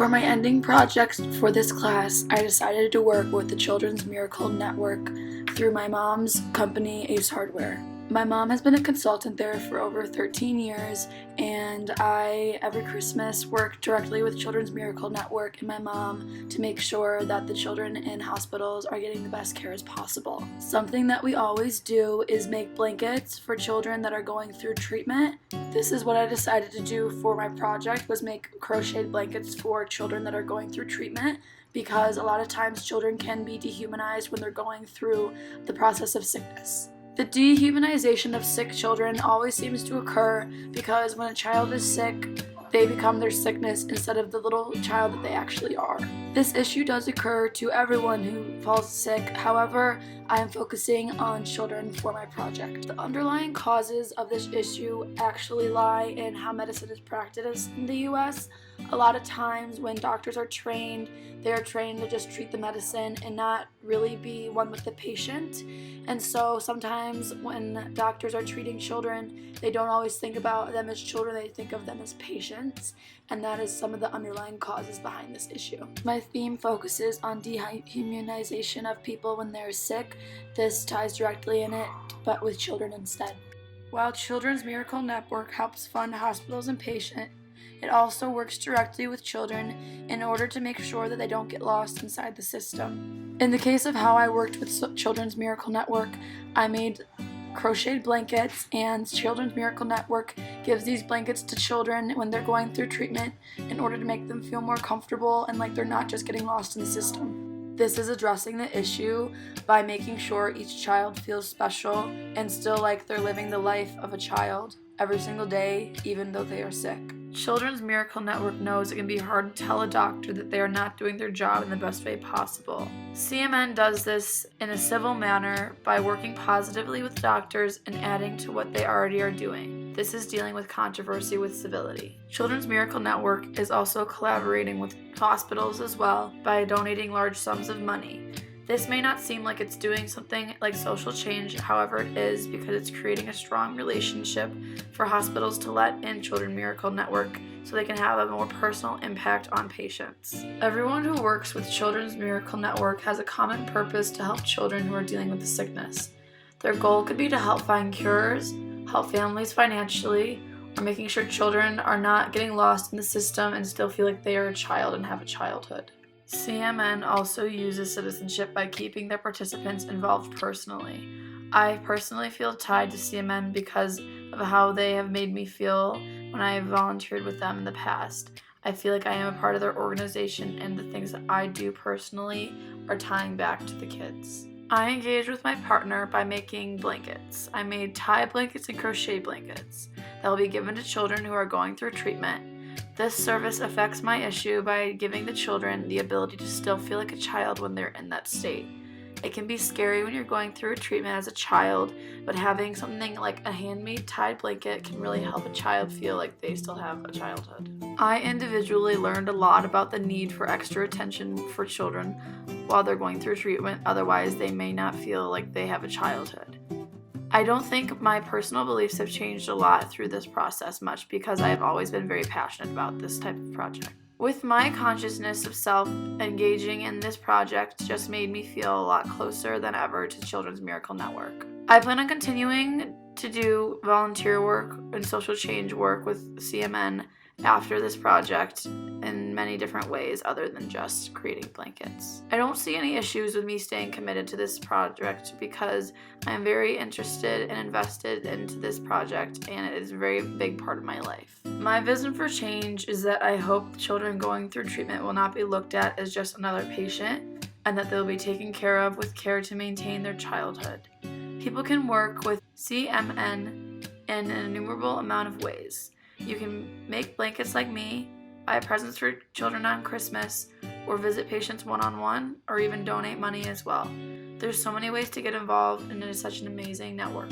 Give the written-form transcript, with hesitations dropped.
For my ending project for this class, I decided to work with the Children's Miracle Network through my mom's company, Ace Hardware. My mom has been a consultant there for over 13 years, and I, every Christmas, work directly with Children's Miracle Network and my mom to make sure that the children in hospitals are getting the best care as possible. Something that we always do is make blankets for children that are going through treatment. This is what I decided to do for my project, was make crocheted blankets for children that are going through treatment, because a lot of times children can be dehumanized when they're going through the process of sickness. The dehumanization of sick children always seems to occur because when a child is sick, they become their sickness instead of the little child that they actually are. This issue does occur to everyone who falls sick. However, I am focusing on children for my project. The underlying causes of this issue actually lie in how medicine is practiced in the US. A lot of times when doctors are trained, they are trained to just treat the medicine and not really be one with the patient. And so sometimes when doctors are treating children, they don't always think about them as children, they think of them as patients. And that is some of the underlying causes behind this issue. My theme focuses on dehumanization of people when they're sick. This ties directly in it, but with children instead. While Children's Miracle Network helps fund hospitals and patients, it also works directly with children in order to make sure that they don't get lost inside the system. In the case of how I worked with Children's Miracle Network, I made crocheted blankets, and Children's Miracle Network gives these blankets to children when they're going through treatment in order to make them feel more comfortable and like they're not just getting lost in the system. This is addressing the issue by making sure each child feels special and still like they're living the life of a child every single day, even though they are sick. Children's Miracle Network knows it can be hard to tell a doctor that they are not doing their job in the best way possible. CMN does this in a civil manner by working positively with doctors and adding to what they already are doing. This is dealing with controversy with civility. Children's Miracle Network is also collaborating with hospitals as well by donating large sums of money. This may not seem like it's doing something like social change, however it is, because it's creating a strong relationship for hospitals to let in Children's Miracle Network so they can have a more personal impact on patients. Everyone who works with Children's Miracle Network has a common purpose to help children who are dealing with the sickness. Their goal could be to help find cures, help families financially, or making sure children are not getting lost in the system and still feel like they are a child and have a childhood. CMN also uses citizenship by keeping their participants involved personally. I personally feel tied to CMN because of how they have made me feel when I have volunteered with them in the past. I feel like I am a part of their organization, and the things that I do personally are tying back to the kids. I engaged with my partner by making blankets. I made tie blankets and crochet blankets that will be given to children who are going through treatment. This service affects my issue by giving the children the ability to still feel like a child when they're in that state. It can be scary when you're going through a treatment as a child, but having something like a handmade tied blanket can really help a child feel like they still have a childhood. I individually learned a lot about the need for extra attention for children while they're going through treatment, otherwise they may not feel like they have a childhood. I don't think my personal beliefs have changed a lot through this process much because I have always been very passionate about this type of project. With my consciousness of self, engaging in this project just made me feel a lot closer than ever to Children's Miracle Network. I plan on continuing to do volunteer work and social change work with CMN after this project in many different ways other than just creating blankets. I don't see any issues with me staying committed to this project because I am very interested and invested into this project, and it is a very big part of my life. My vision for change is that I hope children going through treatment will not be looked at as just another patient, and that they'll be taken care of with care to maintain their childhood. People can work with CMN in an innumerable amount of ways. You can make blankets like me, buy presents for children on Christmas, or visit patients one-on-one, or even donate money as well. There's so many ways to get involved, and it is such an amazing network.